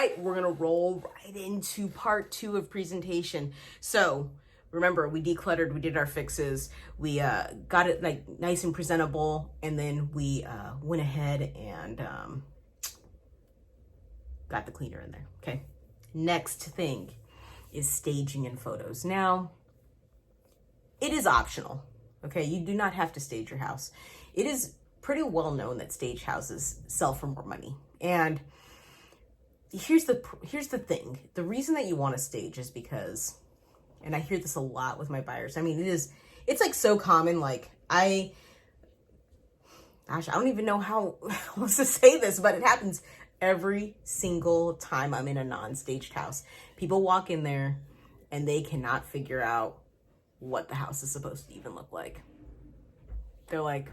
right, we're gonna roll right into part 2 of presentation. So remember, we decluttered, we did our fixes, we got it like nice and presentable, and then we went ahead and got the cleaner in there. Okay, next thing is staging and photos. Now, it is optional. Okay, you do not have to stage your house. It is pretty well known that stage houses sell for more money. And here's the thing. The reason that you want to stage is because, and I hear this a lot with my buyers. I mean, it's like so common. Like I don't even know how else to say this, but it happens every single time I'm in a non-staged house. People walk in there and they cannot figure out what the house is supposed to even look like. They're like,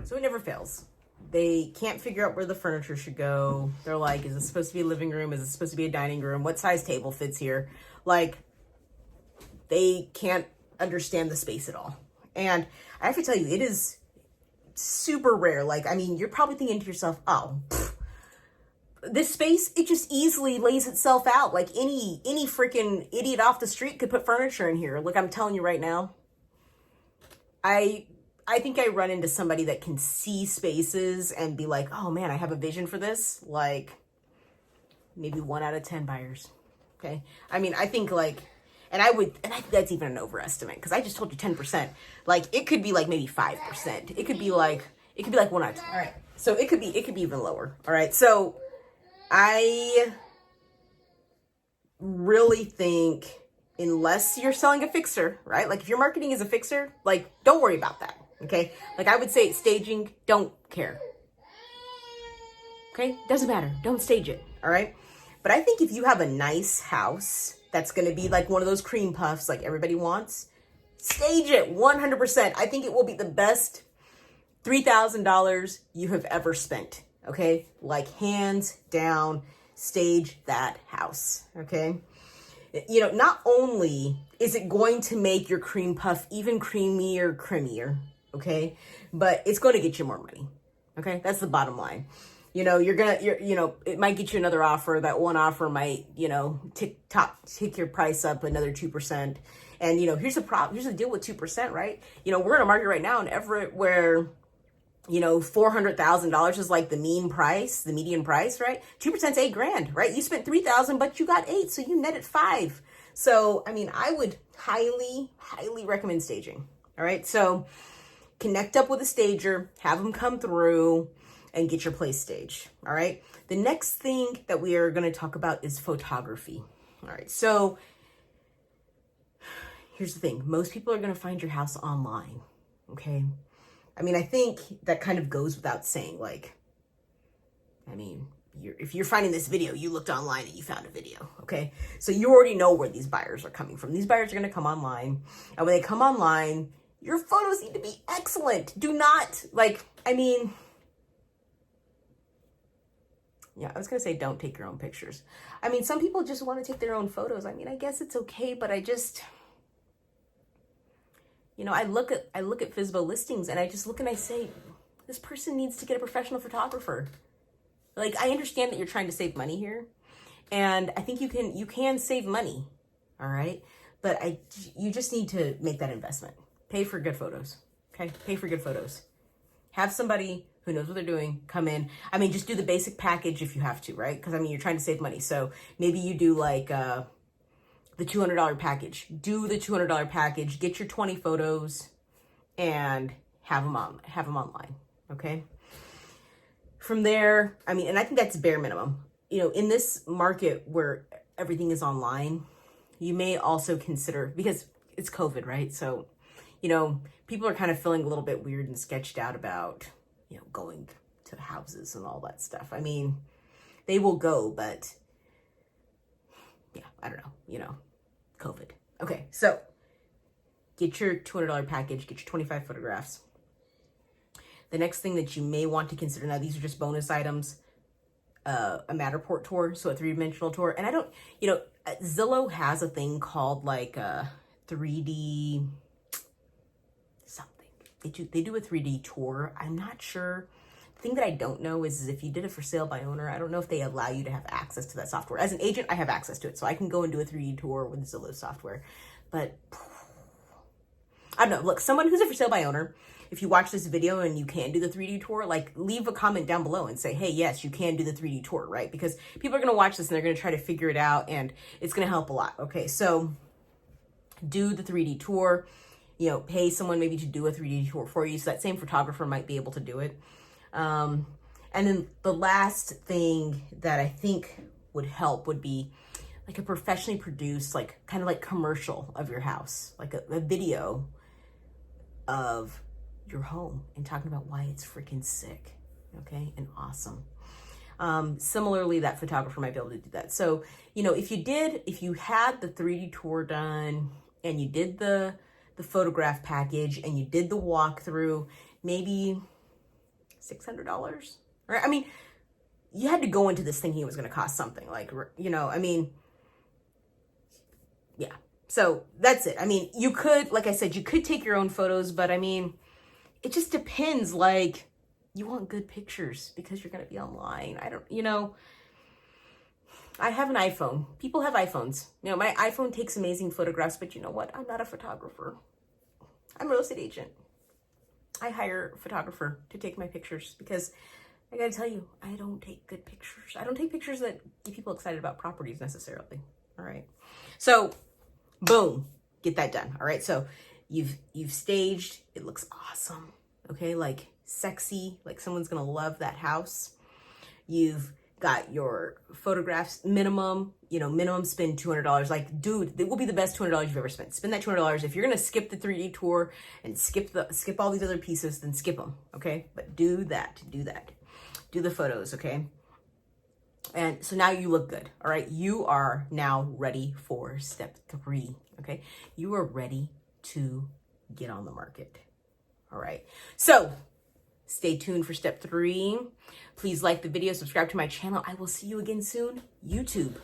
so it never fails. They can't figure out where the furniture should go. They're like, is it supposed to be a living room? Is it supposed to be a dining room? What size table fits here? Like, they can't understand the space at all. And I have to tell you, it is super rare. Like, I mean, you're probably thinking to yourself, oh, this space, it just easily lays itself out. Like any freaking idiot off the street could put furniture in here. Look, I'm telling you right now, I think I run into somebody that can see spaces and be like, oh man, I have a vision for this. Like maybe 1 out of 10 buyers. Okay. I mean, I think like, and I think that's even an overestimate because I just told you 10%. Like it could be like maybe 5%. It could be like 1 out of 10. All right. So it could be even lower. All right. So I really think unless you're selling a fixer, right? Like if your marketing is a fixer, like don't worry about that. Okay. Like I would say staging, don't care. Okay. Doesn't matter. Don't stage it. All right. But I think if you have a nice house that's going to be like one of those cream puffs like everybody wants, stage it 100%. I think it will be the best $3,000 you have ever spent. Okay. Like hands down, stage that house. Okay. You know, not only is it going to make your cream puff even creamier, okay, but it's going to get you more money. Okay. That's the bottom line. You know, it might get you another offer. That one offer might, tick your price up another 2%. And, here's the problem. Here's the deal with 2%, right? We're in a market right now in Everett where, $400,000 is like the median price, right? 2% is $8,000, right? You spent $3,000, but you got 8, so you netted 5. So, I mean, I would highly, highly recommend staging. All right. So connect up with a stager, have them come through and get your place staged. All right. The next thing that we are going to talk about is photography. All right. So here's the thing. Most people are going to find your house online. Okay. I mean, I think that kind of goes without saying. Like, I mean, if you're finding this video, you looked online and you found a video. Okay. So you already know where these buyers are coming from. These buyers are going to come online. And when they come online, your photos need to be excellent. Do not I was going to say don't take your own pictures. I mean, some people just want to take their own photos. I mean, I guess it's okay, but I just, I look at FSBO listings and I just look and I say, this person needs to get a professional photographer. Like, I understand that you're trying to save money here, and I think you can save money. All right. But you just need to make that investment. Pay for good photos. Okay. Pay for good photos. Have somebody who knows what they're doing come in. I mean, just do the basic package if you have to, right? Because I mean, you're trying to save money. So maybe you do like the $200 package. Do the $200 package, get your 20 photos and have them online. Okay. From there, I mean, and I think that's bare minimum. In this market where everything is online, you may also consider, because it's COVID, right? So, people are kind of feeling a little bit weird and sketched out about, going to houses and all that stuff. I mean, they will go, but yeah, I don't know, COVID. Okay. So get your $200 package, get your 25 photographs. The next thing that you may want to consider, now these are just bonus items, a Matterport tour, so a 3-dimensional tour. And I don't, Zillow has a thing called like a 3D something. They do a 3D tour. I'm not sure The thing that I don't know is if you did it for sale by owner, I don't know if they allow you to have access to that software. As an agent, I have access to it, so I can go and do a 3D tour with Zillow software. But I don't know. Look, someone who's a for sale by owner, if you watch this video and you can do the 3D tour, like leave a comment down below and say, hey, yes, you can do the 3D tour, right? Because people are going to watch this and they're going to try to figure it out, and it's going to help a lot. Okay, so do the 3D tour, you know, pay someone maybe to do a 3D tour for you. So that same photographer might be able to do it. And then the last thing that I think would help would be like a professionally produced, like kind of like commercial of your house, like a video of your home and talking about why it's freaking sick, okay, and awesome. Similarly, that photographer might be able to do that. So, you know, if you had the 3D tour done and you did the photograph package and you did the walkthrough, maybe $600, right? I mean, you had to go into this thinking it was going to cost something, like, you know, I mean, yeah. So that's it. I mean, you could, like I said, you could take your own photos, but I mean, it just depends. Like, you want good pictures because you're going to be online. I don't, you know, I have an iPhone. People have iPhones. You know, my iPhone takes amazing photographs, but you know what? I'm not a photographer. I'm a real estate agent. I hire a photographer to take my pictures because I got to tell you, I don't take good pictures. I don't take pictures that get people excited about properties necessarily. All right. So, boom, get that done. All right. So you've staged. It looks awesome. Okay. Like sexy, like someone's going to love that house. You've got your photographs, minimum spend $200. Like, dude, it will be the best $200 you've ever spent. Spend that $200. If you're going to skip the 3D tour and skip all these other pieces, then skip them. Okay. But do that. Do the photos. Okay. And so now you look good. All right. You are now ready for step 3. Okay. You are ready to get on the market. All right. So stay tuned for step 3. Please like the video, subscribe to my channel. I will see you again soon. YouTube.